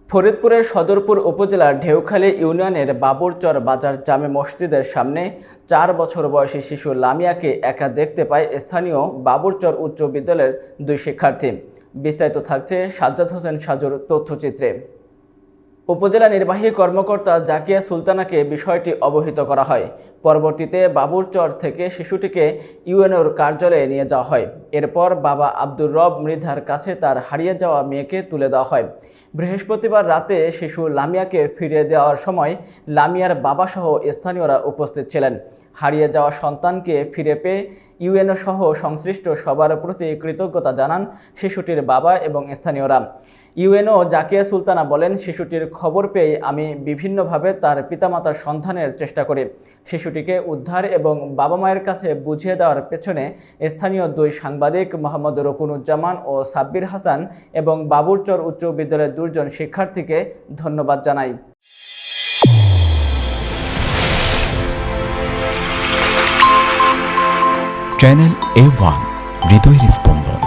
ফরিদপুরের সদরপুর উপজেলার ঢেউখালী ইউনিয়নের বাবুরচর বাজার জামে মসজিদের সামনে ৪ বছর বয়সী শিশু লামিয়াকে একা দেখতে পায় স্থানীয় বাবুরচর উচ্চ বিদ্যালয়ের ২ শিক্ষার্থী। বিস্তারিত থাকছে সাজ্জাদ হোসেন সাজুর তথ্যচিত্রে। উপজেলা নির্বাহী কর্মকর্তা জাকিয়া সুলতানাকে বিষয়টি অবহিত করা হয়। পরবর্তীতে বাবুরচর থেকে শিশুটিকে ইউএনওর কার্যালয়ে নিয়ে যাওয়া হয়। এরপর বাবা আব্দুর রব মৃধার কাছে তার হারিয়ে যাওয়া মেয়েকে তুলে দেওয়া হয়। বৃহস্পতিবার রাতে শিশু লামিয়াকে ফিরিয়ে দেওয়ার সময় লামিয়ার বাবাসহ স্থানীয়রা উপস্থিত ছিলেন। হারিয়ে যাওয়া সন্তানকে ফিরে পেয়ে ইউএনও সহ সংশ্লিষ্ট সবার প্রতি কৃতজ্ঞতা জানান শিশুটির বাবা এবং স্থানীয়রা। ইউএনও জাকিয়া সুলতানা বলেন, শিশুটির খবর পেয়ে আমি বিভিন্নভাবে তার পিতামাতার সন্ধানের চেষ্টা করি। শিশুটিকে উদ্ধার এবং বাবা মায়ের কাছে বুঝিয়ে দেওয়ার পেছনে স্থানীয় ২ সাংবাদিক মোহাম্মদ রকুনুজ্জামান ও সাব্বির হাসান এবং বাবুরচর উচ্চ বিদ্যালয়ের ২ জন শিক্ষার্থীকে ধন্যবাদ জানাই। চ্যানেল A1 হৃদয়ের স্পন্দন।